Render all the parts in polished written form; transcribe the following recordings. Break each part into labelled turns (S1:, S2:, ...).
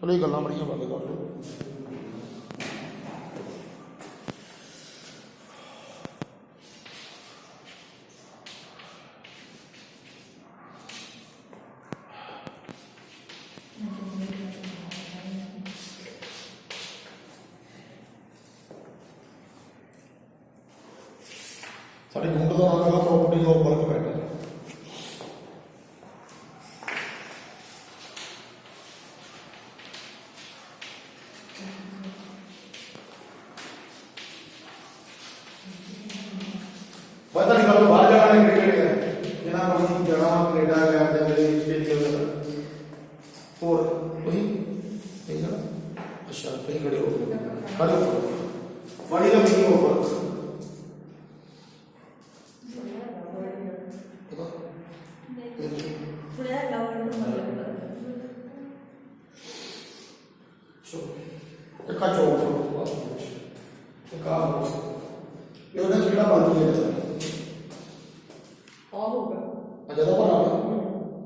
S1: चलो ये गल्लां बड़ियां बंद कर लो। साढ़े यूनिट का नाम है प्रॉपर्टीज ऑफ बल्क मैटर। पता नहीं कब बाहर जाना है क्रिकेट है ना वही जाना कनेडा इंग्लैंड दे स्टेडियम और वही है ना। अच्छा कहीं खड़े हो गए खड़े हो बड़ी का मीटिंग ऊपर देखा चौक देखा ये उन्हें कितना बात किया जाता है ज्यादा पर आना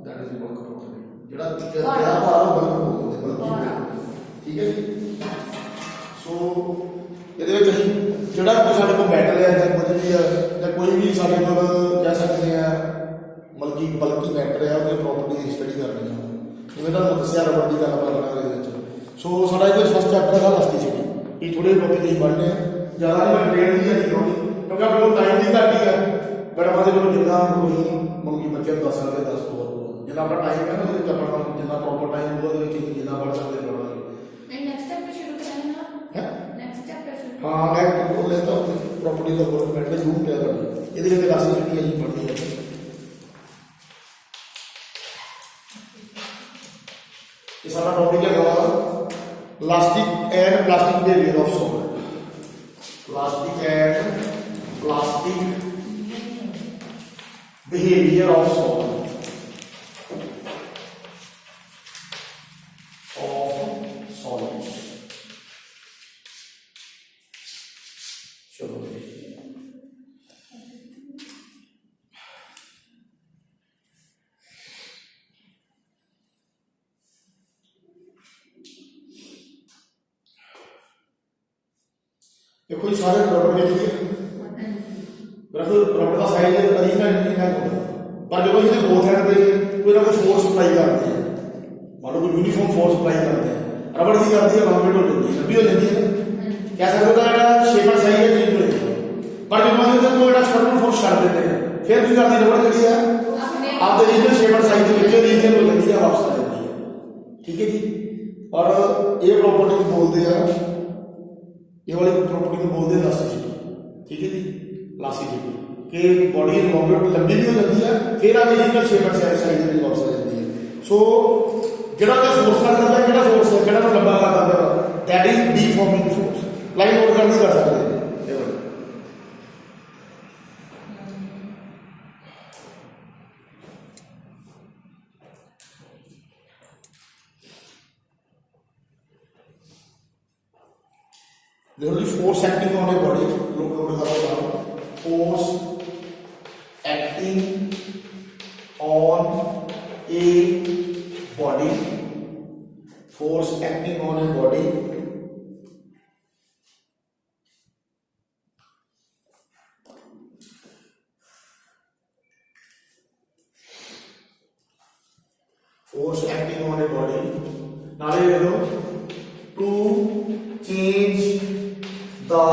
S1: दैट इज वर्क प्रॉपर्टी जेड़ा ज्यादा पर आना वर्क बोलते ठीक है जी। सो ਇਹਦੇ ਵਿੱਚ ਅਸੀਂ ਜਿਹੜਾ ਕੋਈ ਸਾਡੇ ਕੋਲ ਮੈਟਰ ਹੈ ਜਾਂ ਕੁਝ ਵੀ ਹੈ ਜਾਂ ਕੋਈ ਵੀ ਸਾਡੇ ਕੋਲ ਕਹਿ ਸਕਦੇ ਆ ਬਲਕੀ ਮੈਟਰ ਹੈ ਉਹਦੀ ਪ੍ਰੋਪਰਟੀ ਦੀ ਸਟੱਡੀ ਕਰਨੀ ਹੈ ਜਿਵੇਂ ਤੁਹਾਨੂੰ ਦੱਸਿਆ ਰਬੜ ਦੀ ਗੱਲ ਕਰਨਾ ਇਹਦੇ ਵਿੱਚ। ਸੋ ਸਾਡਾ ਇਹ ਫਸਟ ਚੈਪਟਰ ਦਾ ਇਲਾਸਟੀਸਿਟੀ ਇਹ ਥੋੜੇ ਟੌਪਿਕ ਅਸੀਂ ਪੜ੍ਹਨੇ ਆ ਜ਼ਿਆਦਾ ਨਹੀਂ ਟ੍ਰੇਨ ਦੀ ਹੈ ਕਿਉਂਕਿ ਆਪਣੇ ਕੋਲ ਟਾਈਮ ਦੀ ਘੱਟ ਹੀ ਹੈ ਬਟ ਆਪਾਂ ਦੇ ਕੋਲ ਜਿੰਨਾ ਕੋਈ ਮੰਗੀ ਬੱਚੇ ਨੂੰ 10 ਸਕਦੇ 10 ਤੋਂ ਜਿੰਨਾ ਆਪਣਾ ਟਾਈਮ ਹੈ ਨਾ ਉਹਦੇ ਵਿੱਚ ਆਪਣਾ ਜਿੰਨਾ ਪ੍ਰੋਪਰ ਟਾਈਮ ਹੋਊਗਾ ਉਹਦੇ ਵਿੱਚ ਜਿੰਨਾ ਪੜ੍ਹ ਸਕਦੇ ਪੜ੍ਹਾਂਗੇ।
S2: नेक्स्ट चैप्टर शुरू करना है नेक्स्ट चैप्टर शुरू
S1: हाँ मैं बोल लेता हूँ प्रॉपर्टी का वर्क मैटर जरूर क्या करना ये देखिए इलास्टिसिटी है पढ़नी है। ये सारा टॉपिक है elastic and plastic behaviour of solid. Elastic and plastic behaviour of solid चलो देखो ये सारे रबड़ देखिए रबड़ का साइज कहीं ना इतना होता पर जब इसमें बोथ हैंड पे कोई ना कोई फोर्स अप्लाई करते हैं मान लो कोई यूनिफॉर्म फोर्स अप्लाई करते हैं रबड़ की करती है बाउंडेड हो जाती है लंबी हो जाती है कैसा होता है शेप और साइज चेंज हो जाता है पर जब मान लो कोई एक्सटर्नल फोर्स कर देते हैं फिर भी करती रबड़ कड़ी है आप रीजनल शेप और साइज के नीचे रीजन हो जाती है वापस आ जाती है ठीक है जी। और ये प्रॉपर्टी को बोलते हैं ये वाली प्रॉपर्टी को बोलते हैं इलास्टिसिटी ठीक है जी। इलास्टिसिटी कि बॉडी लंबी भी हो जाती है फिर आगे रीजनल शेप और साइज में वापस आ जाती है। सो जेड़ा का फोर्स करता है केड़ा फोर्स है केड़ा लंबा करता है that is deforming force line note कर नहीं कर सकते। There will be force acting on a body. Force acting on a body. Force acting on a body. Force acting on a body. Now you know to change the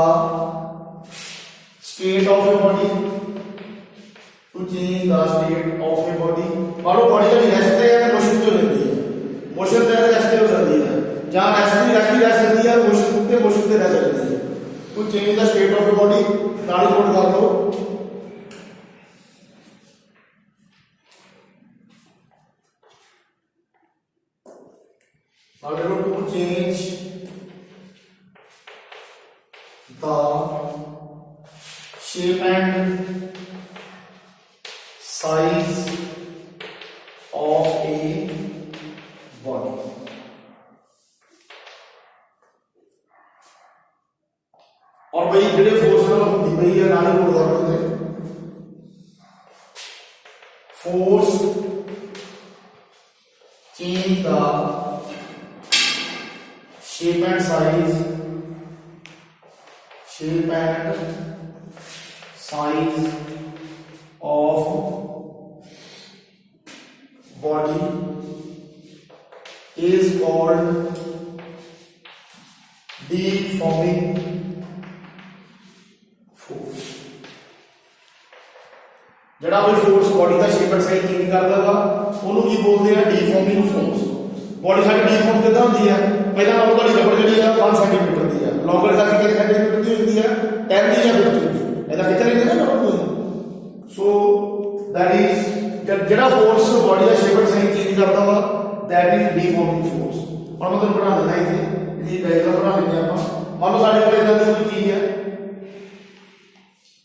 S1: state of a body. To change the state of a body. मान लो body जब rest है motion तो लेती है motion पे rest हो जाती है जहाँ रेस्ट होती है मोशन पे रह जाती है। To change the state of a body गाड़ी नोट कर लो to change the shape and size of a body. और भाई जेडे फोर्स होती पई है नाल नोट कर लो force change the shape and size of body is called deforming force। ਜਿਹੜਾ ਕੋਈ force body the shape and size change ਕਰਦਾ ਵਾ ਉਹਨੂੰ ਕੀ ਬੋਲਦੇ ਆ? ਡੀਫਾਰਮਿੰਗ ਫੋਰਸ। ਬੋਡੀ ਸਾਡੀ ਡੀਫਾਰਮ ਕਿੱਦਾਂ ਹੁੰਦੀ ਹੈ? ਪਹਿਲਾਂ ਨਾਲੋਂ ਤੁਹਾਡੀ ਰਬੜ ਜਿਹੜੀ ਆ 5 ਸੈਂਟੀਮੀਟਰ ਦੀ ਆ, ਲੌਂਗਰ ਕਰਕੇ ਕਿੰਨੇ ਸੈਂਟੀਮੀਟਰ ਦੀ ਹੁੰਦੀ ਆ? 10 ਦੀ ਜਾਂ 15 ਦੀ। ਇਹਦਾ ਖਿੱਚ ਲੈਂਦੇ ਨਾ ਰਬੜ ਨੂੰ। ਸੋ ਦੈਟ ਇਜ਼ ਜਿਹੜਾ force body the shape and size change ਕਰਦਾ ਵਾ ਦੈਟ ਇਜ਼ ਡੀਫਾਰਮਿੰਗ ਫੋਰਸ। ਹੁਣ ਮੈਂ ਤੁਹਾਨੂੰ ਬਣਾ ਦਿੰਦਾ ਇੱਥੇ, ਇਹਦੀ ਡਾਇਗਰਾਮ ਬਣਾ ਦਿੰਦੇ ਆਪਾਂ। ਮੰਨ ਲਓ ਸਾਡੇ ਕੋਲ ਇਦਾਂ ਦੀ ਕੋਈ ਚੀਜ਼ ਹੈ,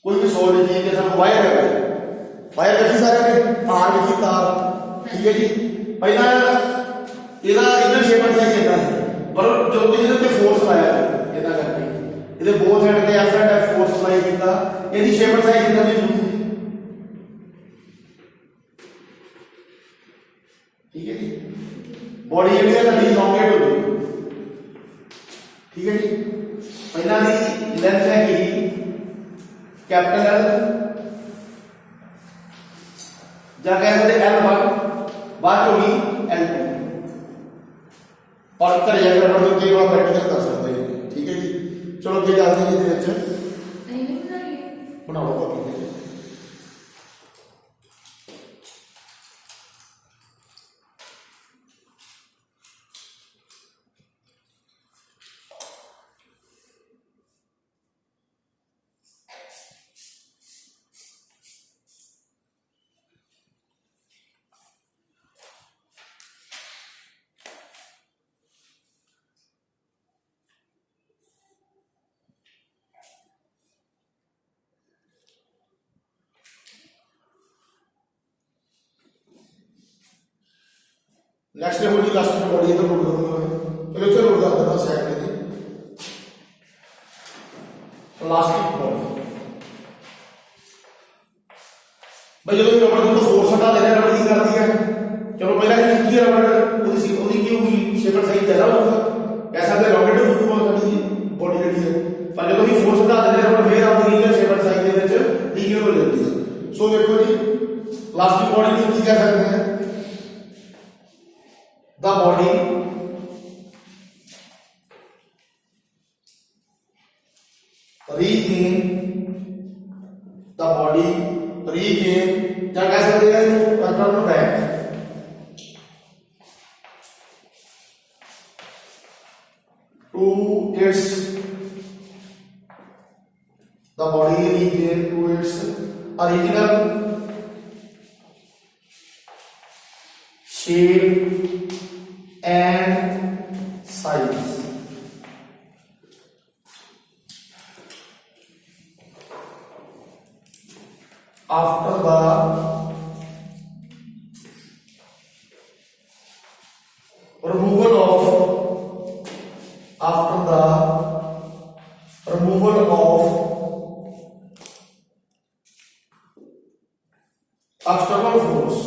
S1: ਕੋਈ ਵੀ ਸੋਲਿਡ ਚੀਜ਼ ਹੈ, ਸਾਨੂੰ ਵਾਇਰ ਹੈ, ਵਾਇਰ ਦੇਖੀ ਸਾਰਿਆਂ ਨੇ, ਤਾਰ ਦੇਖੀ, ਤਾਰ, ਠੀਕ ਹੈ ਜੀ। ਪਹਿਲਾਂ ਇਹਦਾ ਇਨਰ ਸ਼ੇਪ ਐਂਡ ਸਾਈਜ਼ ਇਦਾਂ ਹੈ, ਪਰ ਜਦੋਂ ਤੁਸੀਂ ਇਹਦੇ ਤੇ ਫੋਰਸ ਲਾਇਆ ਇਦਾਂ ਕਰਕੇ, ਇਹਦੇ ਬੋਥ ਹੈਂਡ ਤੇ F and F force apply ਕੀਤਾ, ਇਹਦੀ ਸ਼ੇਪ ਐਂਡ ਸਾਈਜ਼ ਇਦਾਂ ਦੀ ਹੋਊਗੀ। ਠੀਕ ਹੈ ਜੀ। ਬੋਡੀ ਜਿਹੜੀ ਹੈ ਤੁਹਾਡੀ ਲੌਂਗੇਟ ਹੋ ਗਈ, ਠੀਕ ਹੈ ਜੀ। ਪਹਿਲਾਂ ਦੀ ਲੈਂਥ ਹੈਗੀ कैपिटल एल ਜਾਂ ਕਹਿ ਸਕਦੇ L1, ਬਾਅਦ ਹੋਗੀ L2 और ਘਰੇ ਜਾ ਕੇ ਆਪਾਂ ਤੋਂ ਕਈ ਵਾਰ ਪ੍ਰੈਕਟਿਕਲ ਕਰ ਸਕਦੇ ਹਾਂ। ਠੀਕ ਹੈ ਜੀ। ਚਲੋ ਅੱਗੇ ਚੱਲਦੇ ਹਾਂ ਇਹਦੇ ਵਿੱਚ।
S2: ਨਹੀਂ ਬਣਾਈਏ,
S1: ਬਣਾਓ ਕਾਪੀ ਤੇ। नेक्स्ट हो जी लास्ट में बॉडी इधर लोड करूंगा मैं। चलो इधर लोड कर देना साइड में दी प्लास्टिक बॉडी। भाई जो रबड़ को फोर्स हटा देना, रबड़ की करती है। चलो पहला की रबड़ ओदी की होगी शेप एंड साइज ज्यादा होगा, ऐसा तो रॉकेट होगा साडी बॉडी ਜਿਹੜੀ है। पर जो भी फोर्स हटा देना रबड़ फिर आपकी रीजन शेप एंड साइज ਦੇ ਵਿੱਚ लीनियर हो जाती है। सो देखो जी प्लास्टिक बॉडी ਨੂੰ ਕੀ ਕਹਿ ਸਕਦੇ हैं? The body regain क्या कह सकते हैं? return back to its the body regain to its original shape and size after the removal of external force,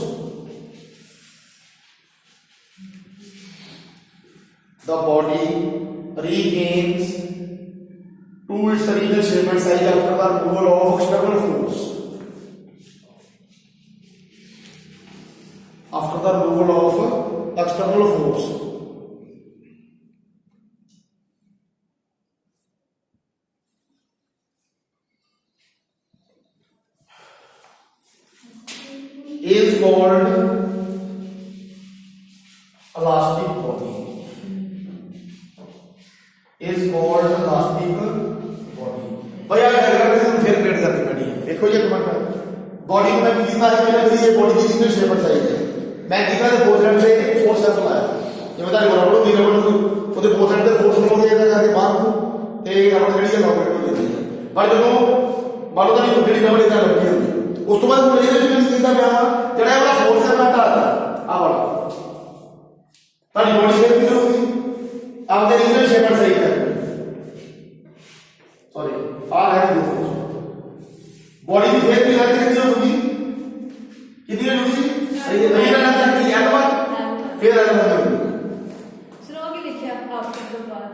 S1: the body regains to its original shape and size after the removal of external force. After the removal of external force, is called elastic body. Is called elastic body. भाई यार diagram में फिर create करनी पड़ी है। देखो ये command body को मैं किसी तरह से मैंने ये बॉडी की जितनी शेप चाहिए मैं किसी तरह बोथ हैंड से एक फोर्स है लाया ये बता रहा रबड़ दी रबड़ को ਉਹਦੇ बोथ हैंड ਤੇ फोर्स ਨੂੰ ਦੇ ਦੇਣਾ ਕਰਕੇ ਬਾਹਰ ਨੂੰ ਤੇ ਰਬੜ ਜਿਹੜੀ ਹੈ ਲੌਂਗੇਟ ਹੋ ਜਾਂਦੀ ਹੈ। ਪਰ ਜਦੋਂ ਮੰਨ ਲਓ ਤਾਂ ਜਿਹੜੀ ਰਬੜ ਇਦਾਂ ਲੱਗੀ ਹੁੰਦੀ ਉਸ ਤੋਂ ਬਾਅਦ ਮੁਝੇ ਜਿਹੜਾ ਮੈਂ ਕਹਿੰਦਾ ਪਿਆ ਜਿਹੜਾ ਇਹਦਾ ਫੋਰਸ ਹੈ ਮੈਂ ਹਟਾਤਾ ਆ ਵਾਲਾ ਤੁਹਾਡੀ ਬੋਡੀ ਸ਼ੇਪ ਕਿਹੋ ਹੋਊਗੀ ਆਪਦੇ ਰੀਜਨਲ ਸ਼ੇਪ ਐਂਡ ਸਾਈਜ਼ ਹੈ सॉरी आ है दो बॉडी की फेस भी लगती कितनी होगी सही है नहीं लगता कि L1 फिर L1
S2: स्लो की लिखिया आफ्टर द बाद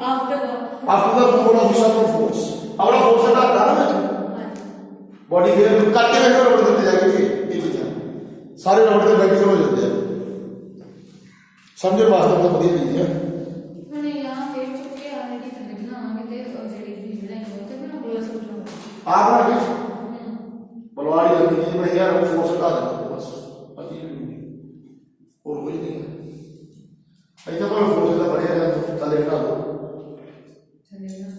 S2: after the
S1: after the movement of external force अपना फोर्स हटाता ना मैं बॉडी फिर करके देखो रबड़ देते जाएंगे ये चीज़ें सारे रबड़ के प्रैक्टिकल हो जाते हैं समझो वास्तव में बढ़िया चीज़ है
S2: मैंने यहाँ पे चुके आने की तरह बनावांगे ते जेडी भी बनाई होते बना बोला सोच लो
S1: आप ना कि बलवाड़ी लगी चीज में यार वो फोर्स हटा देना बस बाकी और कोई नहीं है ऐसा तो फोर्स का बढ़िया है चले हटा दो
S2: चलेगा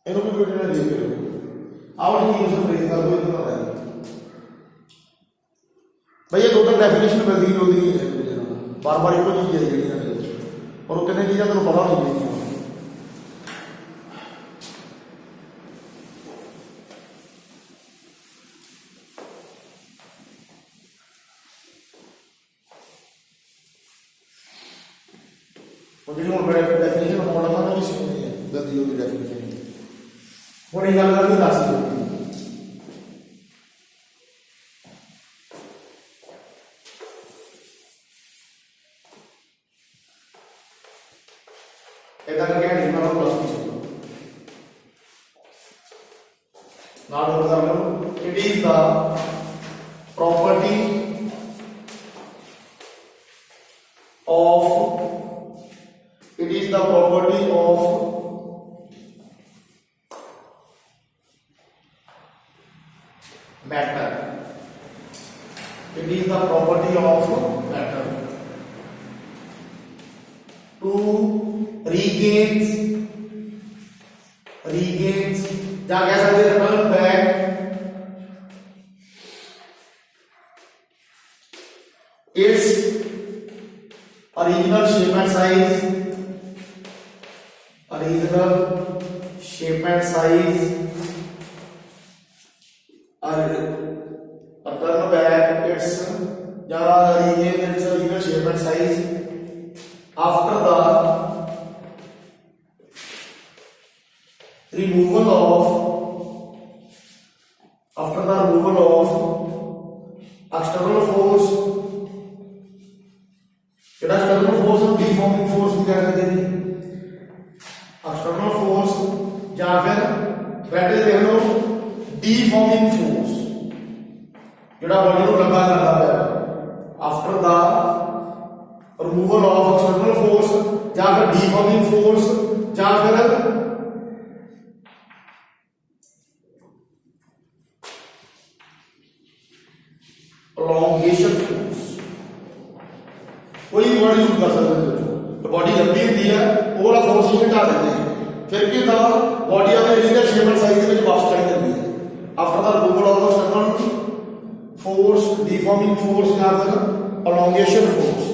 S1: ਇਹਨੂੰ ਵੀ ਕੋਈ ਨਾ ਰੀਡ ਕਰੋ ਆਉਣ ਕੀ ਯੂਜ਼ ਫਰੇਜ਼ ਕਰ ਦੋ ਇतना है भैया दो तो डेफिनेशन मिलती होती है बार बार एक चीज है जी और वो कितने चीज़ें तेन पता नहीं है जी हम डेफिनेशन बनाना ना भी सीखनी है गलती होगी डेफिनेशन ਹੁਣ ਇਹ ਗੱਲ ਕਰਨੀ ਦੱਸ ਦਿਓ ਇਹਦਾ ਕਰਕੇ ਨਹੀਂ ਮੈਂ ਪਲੱਸ ਨਹੀਂ ਸਕਦਾ ਨਾਲ ਹੋਰ ਕਰ ਲਓ it is the property of it is the property of matter it is the property of matter to regains या कह सकते हैं return back its original shape and size or return back its regain its original shape and size after the removal of external force ਜਿਹੜਾ external force ਨੂੰ deforming force ਵੀ ਕਹਿ ਸਕਦੇ ਨੇ external force ਜਾਂ ਫਿਰ ਬੈਠੇ ਦੇਖ ਲਓ deforming force ਜਿਹੜਾ ਬੋਡੀ ਨੂੰ ਲੰਬਾ ਕਰਦਾ ਪਿਆ after the removal of external force ਜਾਂ ਫਿਰ deforming force ਜਾਂ ਫਿਰ elongation force कोई भी वर्ड यूज कर सकते हो तो बॉडी लंबी होती है वो वाला फोर्स ही हटा देते हैं फिर की ना बॉडी अपने लीनियर शेप एंड साइज में वापस कर देती है after the removal of external force deforming force या फिर elongation force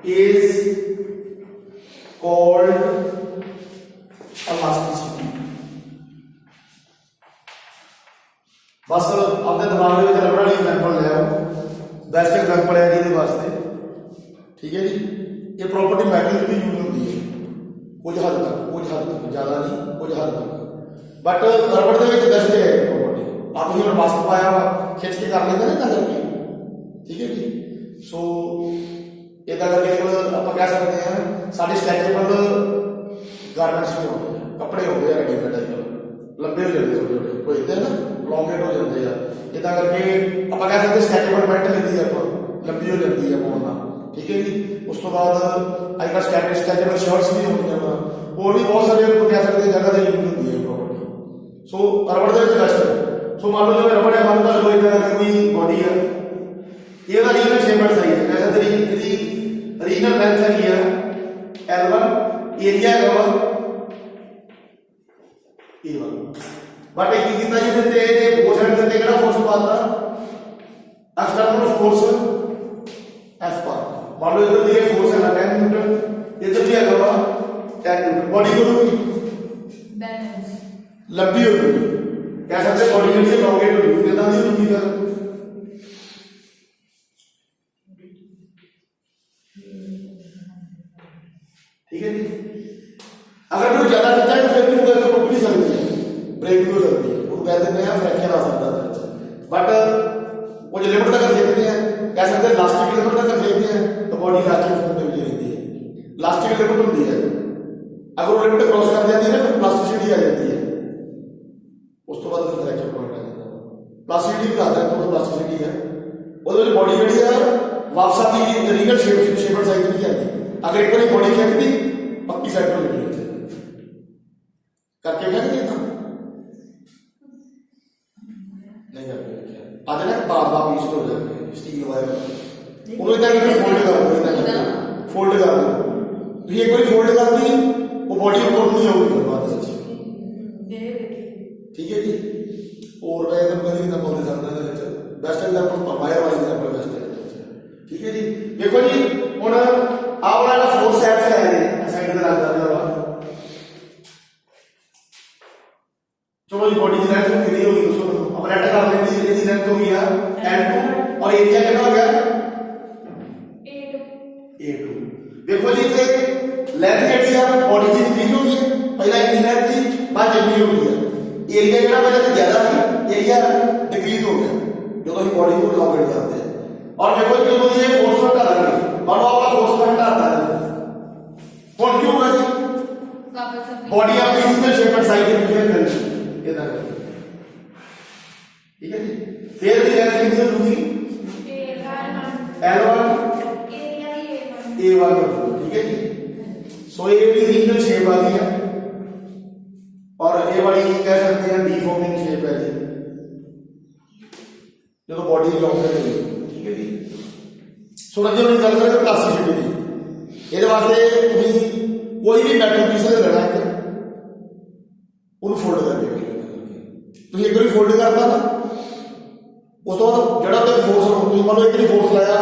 S1: is called elasticity बस अपने दिमाग में रबड़ वाली एग्जाम्पल ले आओ बेस्ट एग्जाम्पल है जी वास्ते ठीक है जी ये प्रॉपर्टी मैटर भी यूज होती है कुछ हद तक ज़्यादा नहीं कुछ हद तक बट रबड़ के बेस्ट है प्रॉपर्टी आप ही मास्क पाया हुआ खिंच के कर लेते हैं ना करके ठीक है जी सो इदा करके आप कह सकते हैं साढ़े स्ट्रैचेबल गारमेंट्स भी होते हैं कपड़े हो गए रेडीमेड आजकल लंबे हो जाते हैं छोटे कोई इतने ना लॉन्गेट हो जाते हैं इदा करके आप कह सकते हैं स्ट्रैचेबल पैंट लेती है लंबी हो जाती है पाना ठीक है जी उस तो बाद अजकल स्ट्रैचेबल शर्ट्स भी होती हैं और भी बहुत सारे कह सकते हैं जगह यूज होती है प्रॉपर्टी सो रबड़ के बेस्ट है सो मान लो जो रबड़ है मान लो कोई कोई बॉडी है ये रीजनल शेप एंड साइज है ऐसा रीजनल लेंथ है L1 area L1 A1 but एक कितना जी देते हैं बोथ साइड देते कितना फोर्स पाता एक्सटर्नल फोर्स एफ पर मान लो इधर दिया फोर्स है 10 न्यूटन, इधर भी है 10 न्यूटन, बॉडी को
S2: बैलेंस
S1: लंबी हो गई, कह सकते हैं बॉडी जी लॉन्गेट हो गई, कितना दी होगी फिर, ठीक है जी। अगर कोई ज्यादा खर्चा है तो फिर भी वो ऐसे टूट नहीं सकती है, ब्रेक भी हो सकती है, वो कहते हैं फ्रैक्चर आ सकता है, बट वो जो लिमिट तक देखते हैं, कह सकते हैं लास्टिक लिमिट तक देखते हैं तो बॉडी लास्टिक फॉर्म में रहती है, लास्टिक लिमिट होती है, अगर वो लिमिट क्रॉस कर जाती है ना फिर प्लास्टिसिटी आ जाती है, उस तो बाद फिर फ्रैक्चर पॉइंट आ जाता है, प्लास्टिसिटी का आता है तो प्लास्टिसिटी है, वो जो बॉडी जड़ी है वापस आती रीगल शेप और साइज नहीं आती, अगर एक बार बॉडी फेंक दी पक्की साइड पर लगी करके फेंक देता नहीं करके आज ना बार पीस हो जाते हैं स्टील वायर उन्होंने क्या करके फोल्ड कर दो तो ये कोई फोल्ड कर दी वो बॉडी फोल्ड नहीं होगी फिर बात सच्ची, ठीक है जी। और मैं एकदम कभी ना बोल सकता है बेस्ट एग्जांपल वायर वाली एग्जांपल बेस्ट है, ठीक है जी। देखो जी हुन आ वाला फोर्स एफ है साइड में रख दिया हुआ, चलो जी बॉडी की लेंथ कितनी होगी दोस्तों, अब नेट कर लेंगे, इसकी लेंथ हो गया L2 और एरिया कितना हो गया A2। देखो जी थे लेंथ कितनी है बॉडी की कितनी होगी, पहला इतनी लेंथ थी बाद इतनी हो गई, एरिया ਜਿਹੜਾ पहले से ज्यादा थी एरिया डिक्रीज हो गया जो तो बॉडी को लॉन्गेट करते हैं। और देखो जो ये फोर्स हटा देंगे और आपका फोर्स हटाता है कौन क्यों होगा जी बॉडी आपकी इक्वल शेप एंड साइज में फिर करनी ये ना, ठीक है जी। फिर भी लेंथ कितनी होगी L1 A1, ठीक है जी। सो ये भी इक्वल शेप आ गई है और ये वाली कह सकते हैं डीफॉर्मिंग शेप है जी जो तो बॉडी लॉन्गेट है, ठीक है जी। सो रजो ने गल करें प्लास्टिसिटी की, ਇਹਦੇ ਵਾਸਤੇ ਤੁਸੀਂ ਕੋਈ ਵੀ ਮੈਟਲ ਪੀਸ ਲੈਣਾ ਹੈ ਉਹਨੂੰ ਫੋਲਡ ਕਰਕੇ ਤੁਸੀਂ ਇੱਕ ਵਾਰੀ ਫੋਲਡ ਕਰਤਾ ਨਾ ਉਸ ਤੋਂ ਬਾਅਦ ਜਿਹੜਾ ਤੇ ਫੋਰਸ ਤੁਸੀਂ ਮੰਨ ਲਓ ਇੱਕ ਵਾਰੀ ਫੋਰਸ ਲਾਇਆ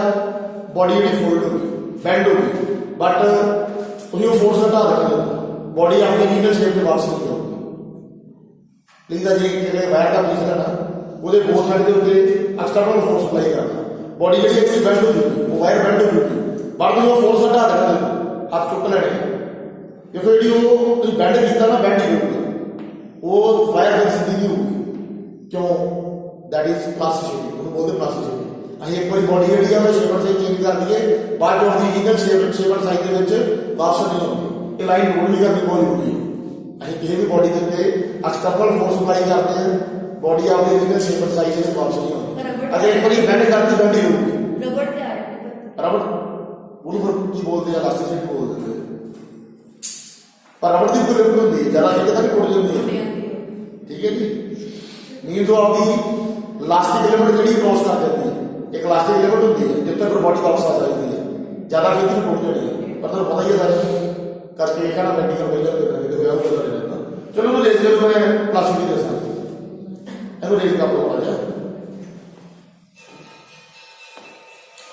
S1: ਬੋਡੀ ਜਿਹੜੀ ਫੋਲਡ ਹੋ ਗਈ ਬੈਂਡ ਹੋ ਗਈ, ਬਟ ਤੁਸੀਂ ਉਹ ਫੋਰਸ ਹਟਾ ਦੇਣਾ ਬੋਡੀ ਆਪਣੀ ਰੀਜਨਲ ਸ਼ੇਪ ਤੇ ਵਾਪਸ ਨਹੀਂ ਆਊਗੀ। ਲਿਖਦਾ ਜੀ ਜਿਹੜੇ ਵਾਇਰ ਦਾ ਪੀਸ ਲੈਣਾ ਉਹਦੇ ਬੋਥ ਸਾਈਡ ਦੇ ਉੱਤੇ ਐਕਸਟਰਨਲ ਫੋਰਸ ਅਪਲਾਈ ਕਰਨਾ, ਬੋਡੀ ਜਿਹੜੀ ਇੱਕ ਬੈਂਡ ਹੋ ਜੂਗੀ ਉਹ ਵਾਇਰ ਬੈਂਡ ਹੋ ਜੂਗੀ, बट जो फोर्स हटा देना हाथ चुक लेने देखो जी वो बेंड किया ना बेंड ही होगी वो वायर फिर सीधी नहीं होगी, क्यों दैट इज प्लास्टिसिटी, उन्होंने बोलते प्लास्टिसिटी। अं एक बार बॉडी जी है शेप साइज चेंज कर दिए बाद जो ओरिजिनल शेप साइज के वापस नहीं होगी, ये लाइन रोल नहीं करनी कोई होगी, अं किसी भी बॉडी के उत्ते एक्सटर्नल फोर्स अप्लाई करते हैं बॉडी आपकी ओरिजिनल शेप साइज में वापस नहीं होगी, अगर एक बार बेंड करती बेंड ही होगी रबड़ वो की बोलते हैं इलास्टिसिटी बोलते हैं, पर रबड़ की कोई लिमिट होती है ज्यादा हिट तक टूट जाती है, ठीक है जी। मीन जो आपकी इलास्टिक लिमिट जी क्रॉस कर देती है, एक इलास्टिक लिमिट होती है जिस तक बॉडी वापस आ जाती है, ज्यादा हिट तो टूट जाती है, पर तुम्हें पता ही है सारे करके देखा ना प्रैक्टिकल पहले चलो मैं रेस में प्लास्टिक दे सकता रेस कर लो आ जाए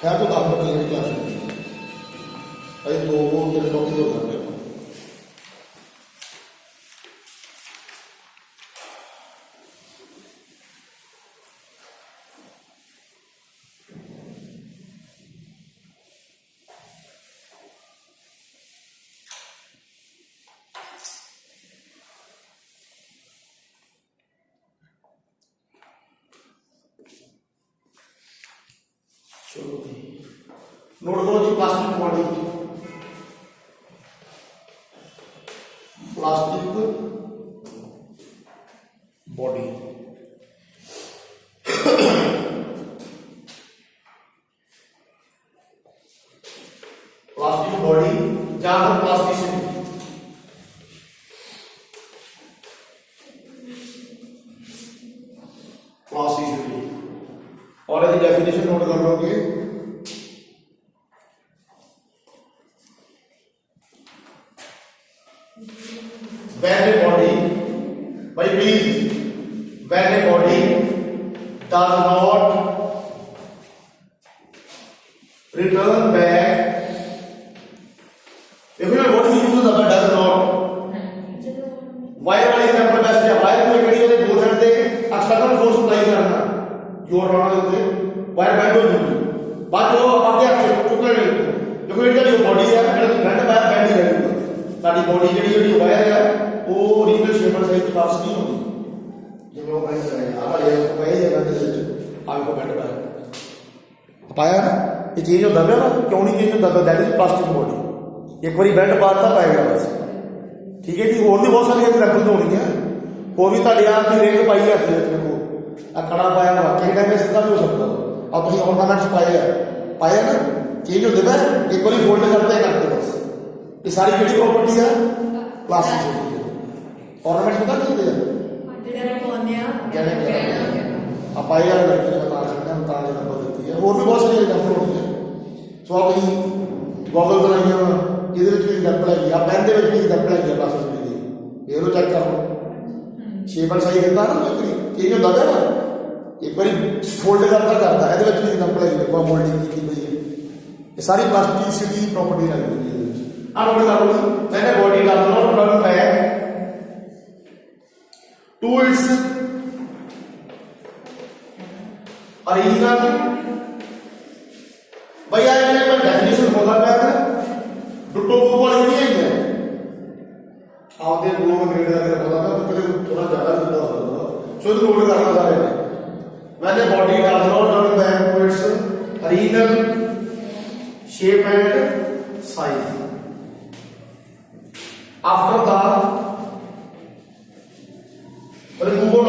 S1: है तो आप क्लास भाई दो मेरे टॉपिक हो करने चलो नोट करो जी प्लास्टिक बॉडी प्लास्टिक बॉडी जहां पर प्लास्टिसिटी और यदि डेफिनेशन नोट कर लोगे when a body by please when a body does not return back. If you what we use the does not. Wire वाले एग्जांपल बेस्ट है. Wire को कड़ी होते दो साइड से एक्सटर्नल फोर्स अप्लाई करना. जोर लगाना होते वायर बैंड हो जाती. बाद जो आगे आके टुकड़े नहीं. देखो इनका जो बॉडी है अगर बैंड वायर बैंड ही रहेगा. सारी बॉडी ਜਿਹੜੀ ਵਾਇਰ ਹੈ ਉਹ ਰੀਜਨਲ ਸ਼ੇਪਰ ਸਾਈਜ਼ ਪਾਸ ਨਹੀਂ ਹੁੰਦੀ. ਜਿਵੇਂ ਉਹ ਬੈਂਡ ਹੈ ਆਹ ਇਹ ਵਾਇਰ ਜਗ੍ਹਾ ਦੇ ਵਿੱਚ ਆਹ ਕੋ ਬੈਂਡ ਪਾਇਆ. ਪਾਇਆ ਨਾ ਇਹ ਚੇਂਜ ਹੁੰਦਾ ਪਿਆ ਨਾ ਕਿਉਂ ਨਹੀਂ ਚੇਂਜ ਹੁੰਦਾ? That is plastic body. ਇੱਕ ਵਾਰੀ ਬੈਂਡ ਪਾਤਾ ਪਾਏਗਾ ਬਸ. ਠੀਕ ਹੈ ਜੀ. ਹੋਰ ਵੀ ਬਹੁਤ ਸਾਰੀਆਂ ਐਗਜ਼ਾਮਪਲ ਹੋਣਗੀਆਂ. ਹੋਰ ਵੀ ਤੁਹਾਡੇ ਆਪ ਦੀ ਰਿੰਗ ਪਾਈ ਹੈ ਹੱਥ ਵਿੱਚ. ਦੇਖੋ ਆ ਕੜਾ ਪਾਇਆ ਵਾ ਕਿਸੇ ਟਾਈਮ ਸਿੱਧਾ ਵੀ ਹੋ ਸਕਦਾ. ਆ ਤੁਸੀਂ ornaments ਪਾਇਆ ਨਾ ਚੇਂਜ ਹੁੰਦੇ ਪਏ. ਇੱਕ ਵਾਰੀ ਫੋਲਡ करते बस. ये सारी ਜਿਹੜੀ प्रॉपर्टी है प्लास्टिक होती है. ornaments पता नहीं होते
S3: ਜਿਹੜੇ ਪਾਉਂਦੇ ਆ
S1: आप आए यार लड़की ने बता सकते हैं बता देना देती है. और भी बहुत सारी एग्जाम्पल होती है. सो आप गॉगल बनाइए ਇਹਦੇ ਵਿੱਚ ਵੀ ਐਗਜ਼ਾਮਪਲ ਹੈਗੀ ਆ. ਪੈਨ ਦੇ ਵਿੱਚ ਵੀ ਐਗਜ਼ਾਮਪਲ ਹੈਗੀ ਆ ਪਲਾਸਟਿਕ ਦੀ. ਇਹਨੂੰ ਚੈੱਕ ਕਰ ਲਓ. ਸ਼ੇਪ ਐਂਡ ਸਾਈਜ਼ ਦਿੰਦਾ ਨਾ ਕੋਈ ਚੇਂਜ ਹੁੰਦਾ ਪਿਆ ਨਾ. ਇੱਕ ਵਾਰੀ ਫੋਲਡ ਕਰਦਾ ਇਹਦੇ ਵਿੱਚ ਵੀ ਐਗਜ਼ਾਮਪਲ ਹੈਗੀ. ਦੇਖੋ ਮੋਲਡਿੰਗ ਕੀਤੀ ਪਈ ਹੈ. ਇਹ ਸਾਰੀ ਪਲਾਸਟਿਸਿਟੀ ਦੀ ਪ੍ਰੋਪਰਟੀ ਲੱਗਦੀ ਹੈ ਇਹਦੇ ਵਿੱਚ. ਆ ਨੋਟ ਕਰ ਲਓ. Many body do not turn back to its original. भैया ये पर डेफिनेशन होता है डुट्टो बुक वाली नहीं है. आपके गुणों में ग्रेड अगर होता है तो कभी थोड़ा ज्यादा जुदा होता है. सो तो नोट करना सारे ने. Many body do not turn back to its original shape and size after the removal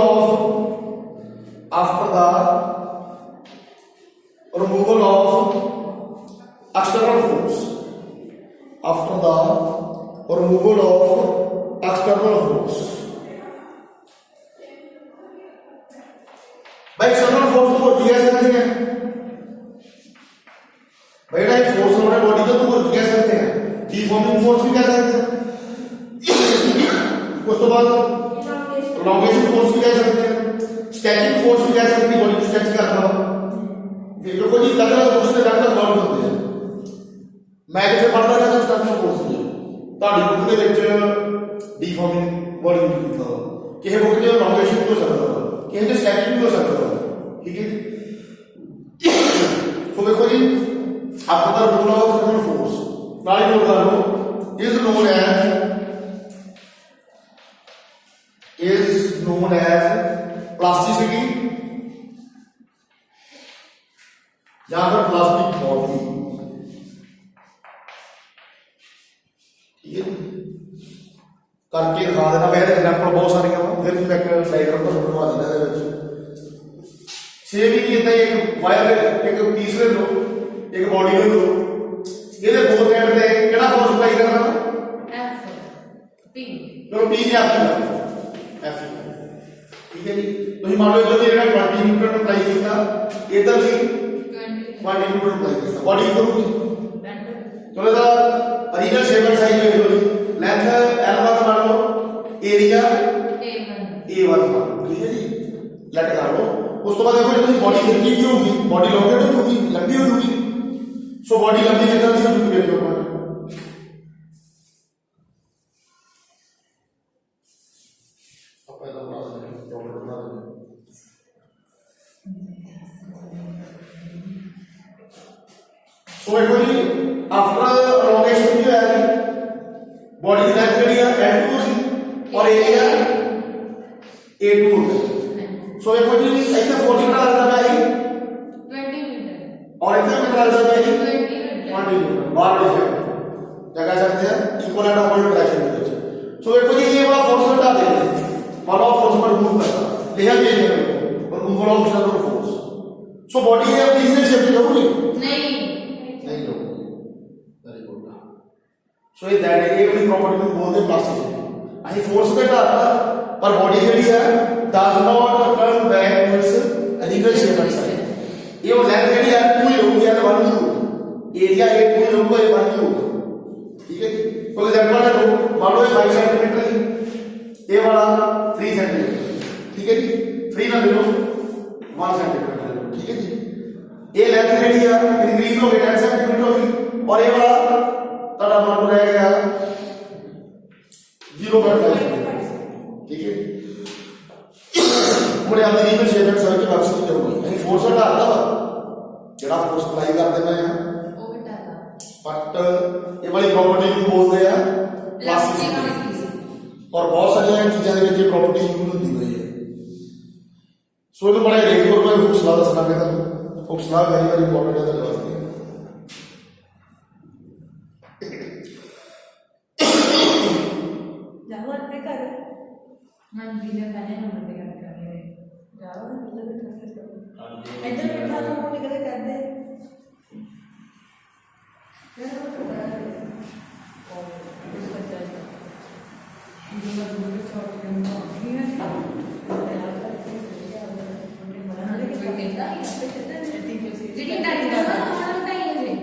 S1: of external force. After the removal of external force. भाई external force को क्या कहते हैं? भाई ना फोर्स हमारे बॉडी का तो क्या कहते हैं? डिफॉर्मिंग फोर्स भी कह सकते हैं. उस तो बाद elongation फोर्स भी कह सकते हैं. स्ट्रेचिंग फोर्स भी कह सकते हैं. बॉडी को स्ट्रेच करना देखो को जी लग रहा है उससे ज्यादा बॉडी होती है. मैं जिसे पढ़ रहा था स्ट्रेचिंग फोर्स की ਤੁਹਾਡੀ ਬੁੱਕ ਦੇ ਵਿੱਚ ਡੀਫਾਰਮਿੰਗ ਬॉडी ਨੂੰ ਲਿਖਿਆ ਹੋਇਆ. ਕਿਸੇ ਬੁੱਕ ਦੇ elongation ਵੀ ਹੋ ਸਕਦਾ ਹੈ. ਕਿਸੇ ਦੇ स्ट्रेचिंग ਵੀ ਹੋ सकता है. ठीक है. सो देखो जी after the rule of external force ਨਾਲ ਹੀ ਨੋਟ ਕਰ ਲਓ is known as plasticity या फिर प्लास्टिक बॉडी. ठीक है करके दिखा देना. मैं एग्जाम्पल बहुत सारियां फिर मैं एक डायग्राम तो बनवा देना ਇਹਦੇ ਵਿੱਚ. सेम ही इतना एक वायर एक पीस ले लो एक बॉडी ले लो. ਇਹਦੇ ਦੋ ਸਾਈਡ ਤੇ ਕਿਹੜਾ ਫੋਰਸ ਅਪਲਾਈ ਕਰਨਾ?
S2: F P.
S1: ਚਲੋ P ਨੇ ਆਪੀ F. ठीक है जी. ਤੁਸੀਂ ਮੰਨ ਲਓ ਇਧਰ ਜਿਹੜਾ 20 ਨਿਊਟਨ ਅਪਲਾਈ ਕੀਤਾ ਇਧਰ ਵੀ 20 ਨਿਊਟਨ ਅਪਲਾਈ ਕੀਤਾ. ਬॉडी ਕਰੂਗੀ ਚਲੋ ਇਹਦਾ ओरिजिनल शेप एंड साइज देख लो जी. लेंथ L1 मान लो एरिया A1 मान लो. ठीक है जी. लेट कर लो. उस तो बाद देखो जब बॉडी कितनी की होगी बॉडी लॉन्गेड होगी लंबी होगी. सो बॉडी लंबी कितना दी होगी देखो ऊपर सो देखो जी आफ्टर elongation जो है बॉडी की लेंथ ਜਿਹੜੀ ਹੈ L2 ਸੀ और एरिया A2 है. सो देखो जी ऐसे फोर्स कितना लगता है
S2: 20 मीटर
S1: और इतना कितना लगता है
S2: 20 मीटर.
S1: 20 मीटर बार डिफरेंट क्या कह सकते हैं इक्वल एंड ऑपोजिट डायरेक्शन में. सो देखो जी ये वाला फोर्स हटा देंगे. मान लो फोर्स पर रिमूव करना लिखा चेंज करो और remove of external force. So body है अपनी इधर शिफ्ट होगी
S2: नहीं
S1: होगी. Very good. सो ये दैट है ये वाली प्रॉपर्टी में बोलते हैं प्लास्टिसिटी. ਅਸੀਂ फोर्स पे डालता पर बॉडी ਜਿਹੜੀ ਹੈ does not turn back to its original shape and size. ये वो लेंथ ਜਿਹੜੀ है 2 ही होगी या 1 ही होगी. एरिया 8 2 ही होगा ये 1 ही होगा. ठीक है जी. फॉर एग्जांपल ले लो मान लो ये 5 सेंटीमीटर है ये वाला 3 सेंटीमीटर. ठीक है जी. 3 ना ले लो 1 सेंटीमीटर ले लो. ठीक है जी. ये लेंथ ਜਿਹੜੀ है इंक्रीज हो गई 10 सेंटीमीटर और ये वाला ਤੁਹਾਡਾ ਮੰਨ ਲਓ ਰਹਿ ਗਿਆ 0.5 ठीक है मुझे आंदी नहीं मैं 6 मिनट सर की वापसी नहीं करूंगी नहीं फोर्स हटाता वा जेड़ा फोर्स अप्लाई करते मैं
S2: ਉਹ ਘਟਾਤਾ
S1: बट ये वाली प्रॉपर्टी ਨੂੰ बोलते हैं
S2: ਇਲਾਸਟਿਕ
S1: और बहुत सारी चीज़ों के ਵਿੱਚ प्रॉपर्टी यूज ਹੁੰਦੀ ਪਈ ਹੈ ਸੋ ਇਹਨੂੰ ਬੜਾ ਰੇਟ ਕੋਲ ਮੈਂ ਹੁਕਸਲਾ ਦੱਸਣਾ ਪੈਂਦਾ ਹੁਕਸਲਾ ਵੈਰੀ ਵੈਰੀ ਇੰਪੋਰਟੈਂਟ ਹੈ ਤੁਹਾਡੇ ਵਾਸਤੇ
S3: ਜਾਓ ਆਪਣੇ ਘਰ
S2: ਮਨਪ੍ਰੀਤ ਦੇ ਪਹਿਲੇ ਨੰਬਰ ਤੇ ਗੱਲ ਕਰ ਰਹੇ
S3: ਜਾਓ ਇੱਧਰ ਬੈਠਾ ਤਾਂ ਉਹ ਨਿਕਲੇ ਕਰਦੇ
S2: ਜਿਹੜੀ ਟਾਈਮ ਦਾ ਉਹਨਾਂ ਦਾ ਹੀ ਹੈ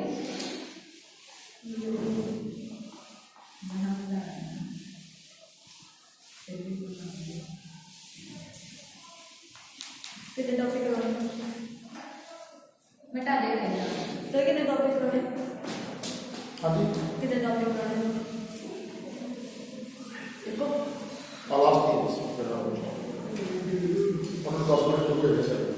S3: ਕਿਤੇ ਟੌਪਿਕ ਕਰਾਉਣਾ
S2: ਮਿਟਾ ਦੇ ਦੇਣਾ
S3: तो कितने टॉपिक करोगे
S1: हाँ जी
S3: कितने टॉपिक करोगे देखो
S1: लास्ट बस कर रहा हूँ और 10 मिनट हो गए सर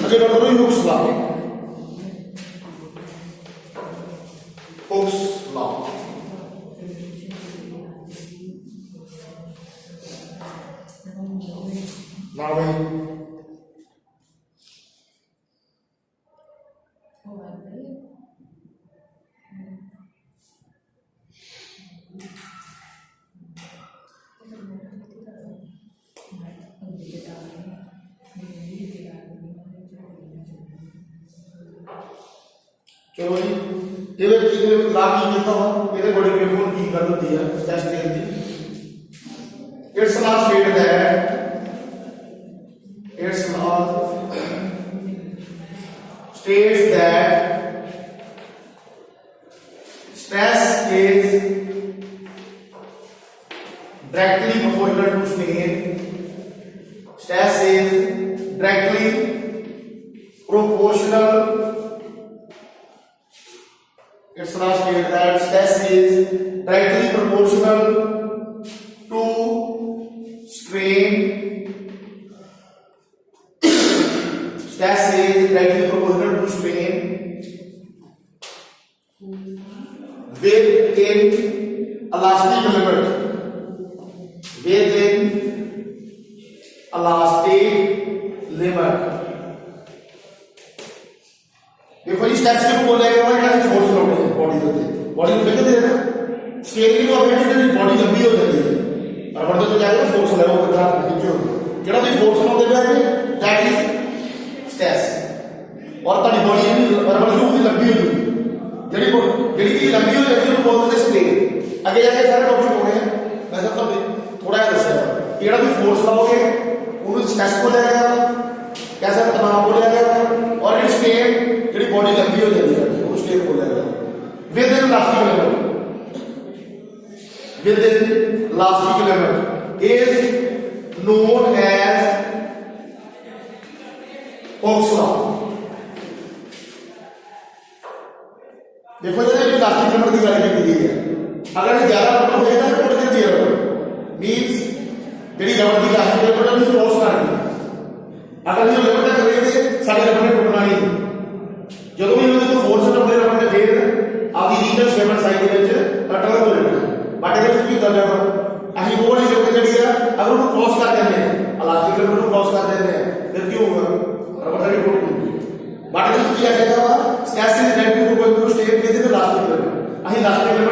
S1: अगर डॉक्टर ही हुक्स लॉ ना भाई चलो जी ये लाभ की कहता हूँ ये बड़ी पेपर की गल होती है टेस्ट देने की it's not state that it's not states that stress is directly proportional to strain. Stress is directly proportional. It's not stated that stress is directly proportional to strain. Stress is directly proportional to strain within elastic limit. Within elastic limit. देखो जी stress के बोलेगा वो क्या force load है body के ऊपर body को फेंक देना स्ट्रेन की अफेक्ट है बॉडी लंबी हो जाती है और बढ़ते तो जाएगा फोर्स लेवल के साथ खींचो जेड़ा भी फोर्स लाਉਂਦੇ ਪਏ दैट इज स्ट्रेस और ताड़ी बॉडी भी बराबर जो भी लंबी हो जाएगी जेडी की लंबी हो जाती है वो बोलते हैं स्ट्रेन आगे जाके सारे टॉपिक होने हैं वैसे तो थोड़ा सा दसया जेड़ा भी फोर्स लाओगे ਉਹਨੂੰ स्ट्रेस को लेगा कैसा तनाव को लेगा और ये स्ट्रेन जेडी बॉडी लंबी हो जाती है वो स्ट्रेन को लेगा with in elastic limit is known as Hooke's law. देखो जरा ये इलास्टिक लिमिट की गल की गई है अगर ये ज्यादा रबड़ होएगा तो कितने देर मींस जेडी रबड़ की इलास्टिक लिमिट है वो क्रॉस करनी अगर ये लिमिट है करेंगे सारी रबड़ ने टूटना नहीं ਜਦੋਂ ਵੀ ਉਹਦੇ ਤੋਂ ਫੋਰਸ ਆਪਣੇ ਰਬੜ ਨੇ ਫੇਰ ਆਪਦੀ ਰੀਜਨਲ ਸਟੇਬਲ ਸਾਈਜ਼ ਦੇ ਵਿੱਚ ਟਰਨ ਹੋ ਜਾਣਾ ਬਟ ਇਹਦੇ ਵਿੱਚ ਕੀ ਕਰਨਾ ਅਸੀਂ ਉਹ ਵਾਲੀ ਲਿਮਿਟ ਜਿਹੜੀ ਆ ਅਗਰ ਉਹਨੂੰ ਕ੍ਰੋਸ ਕਰ ਦਿੰਦੇ ਆ ਇਲਾਸਟਿਕ ਲਿਮਿਟ ਨੂੰ ਕ੍ਰੋਸ ਕਰ ਦਿੰਦੇ ਆ ਫਿਰ ਕੀ ਹੋਊਗਾ ਰਬੜ ਦੀ ਟੁੱਟ ਜੂਗੀ ਬਟ ਇਹਦੇ ਵਿੱਚ ਕੀ ਆਏਗਾ ਵਾ stress is directly proportional to state with the elastic limit ਅਸੀਂ ਇਲਾਸਟਿਕ ਲਿਮਿਟ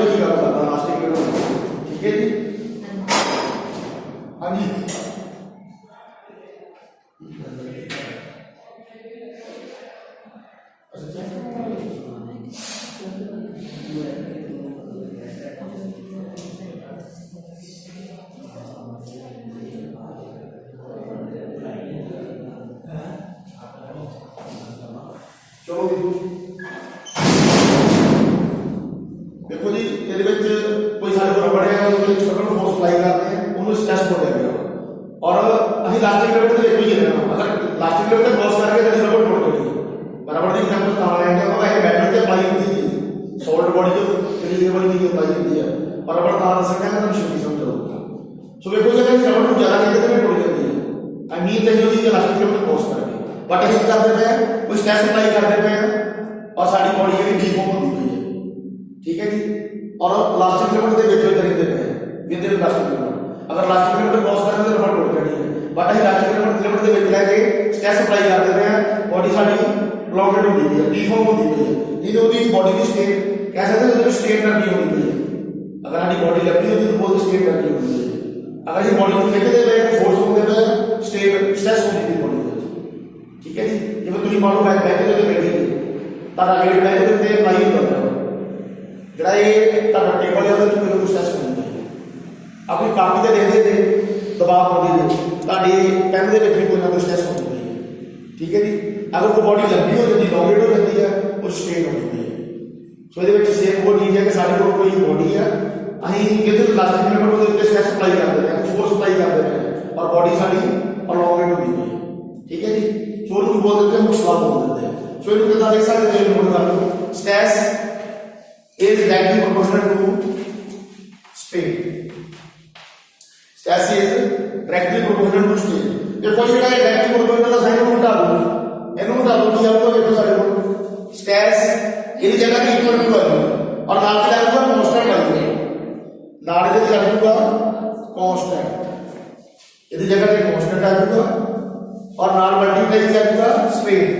S1: ਵਿੱਚ ਹੀ ਗੱਲ ਕਰਦਾ ਲਾਸਟਿਕ ਲਿਮਟ। ਠੀਕ ਹੈ ਜੀ। ਹਾਂਜੀ ਚਲੋ ਜੀ देखो जी ये कोई सारे को रबड़ है टोटल फोर्स अप्लाई करते हैं उन्होंने स्ट्रेस हो जाएगा और अभी लास्टिक लेवल पे देखो ये रहना अगर लास्टिक लेवल पे क्रॉस करके कभी रबड़ टूट गई रबड़ की एग्जांपल कहां लेंगे तो ये मेटल के अप्लाई होती है सॉल्ट बॉडी जो फ्री लेवल की अप्लाई होती है और रबड़ कहां रह सकता है तो शुरू समझो सो देखो जब इस रबड़ को ज्यादा करके तो टूट जाती है आई मीन नहीं होती है लास्टिक लेवल पे क्रॉस करके बट हम क्या करते हैं कोई स्ट्रेस अप्लाई कर देते हैं और सारी बॉडी की डीफॉर्म होती है। ठीक है जी। और लास्टिक लिमिट के विच करेंगे पे विद लास्टिक लिमिट अगर लास्टिक लिमिट क्रॉस करेंगे तो रबड़ टूट जानी है बट हम लास्टिक लिमिट के विच लेके स्ट्रेस अप्लाई कर देते हैं बॉडी साडी लॉन्गेड होती है डीफॉर्म होती है जिन्हें उसकी बॉडी की स्टेट कह सकते हैं स्टेट करनी होती है अगर हमारी बॉडी लंबी होती तो बहुत स्टेट करनी होती है अगर हम बॉडी को लेके दे रहे फोर्स होते हैं स्टेट स्ट्रेस होती है बॉडी में। ठीक है जी। जिवें तुसीं मान लो बैक बैठे तो बैठे तारा वेट बैक के उत्ते अप्लाई होता है ਜਿਹੜਾ ਇਹ ਤੁਹਾਡਾ ਟੇਬਲ ਹੈ ਉਹਦੇ ਵਿੱਚ ਕੋਈ ਪ੍ਰੋਸੈਸ ਹੁੰਦਾ ਹੈ ਆਪਣੀ ਕਾਪੀ ਤੇ ਲਿਖਦੇ ਤੇ ਦਬਾਅ ਪਾਉਂਦੇ ਨੇ ਤੁਹਾਡੀ ਪੈਨ ਦੇ ਵਿੱਚ ਵੀ ਕੋਈ ਨਾ ਕੋਈ ਸਟ੍ਰੈਸ ਹੁੰਦਾ ਹੈ। ਠੀਕ ਹੈ ਜੀ। ਅਗਰ ਕੋਈ ਬੋਡੀ ਲੰਬੀ ਹੋ ਜਾਂਦੀ ਲੌਂਗੇਡ ਹੋ ਜਾਂਦੀ ਹੈ ਉਹ ਸਟ੍ਰੇਨ ਹੋ ਜਾਂਦੀ ਹੈ। ਸੋ ਇਹਦੇ ਵਿੱਚ ਸੇਮ ਉਹ ਚੀਜ਼ ਹੈ ਕਿ ਸਾਡੇ ਕੋਲ ਕੋਈ ਬੋਡੀ ਹੈ ਅਸੀਂ ਕਿਤੇ ਲਾਸਟਿਕ ਲਿਮਟ ਉਹਦੇ ਉੱਤੇ ਸਟ੍ਰੈਸ ਅਪਲਾਈ ਕਰਦੇ ਹਾਂ ਫੋਰਸ ਅਪਲਾਈ ਕਰਦੇ ਹਾਂ ਔਰ ਬੋਡੀ ਸਾਡੀ ਅਲੌਂਗੇਡ ਹੁੰਦੀ ਹੈ। ਠੀਕ ਹੈ ਜੀ। ਸੋ ਉਹਨੂੰ ਬੋਲ ਦਿੰਦੇ ਹਾਂ ਮੁਸਲਾ ਬੋਲ ਦਿੰਦੇ ਹਾਂ। ਸੋ ਇਹਨੂੰ ਕਿੱਦਾਂ ਦੇਖ ਸਕਦੇ ਹੋ ਨੋਟ ਕਰ ਲਓ stress is directly proportional to strain. Stress is directly proportional to strain. देखो ये directly proportional का साइन उल्टा दो, इन्हें उल्टा दो कि आपको देखो सारे को stress ये जगह की इक्वल टू है और नाल की लगेगा कांस्टेंट लगेगा, नाल की लगेगा कांस्टेंट, ये जगह पे कांस्टेंट लगेगा और नाल मल्टीप्लाई लगेगा strain।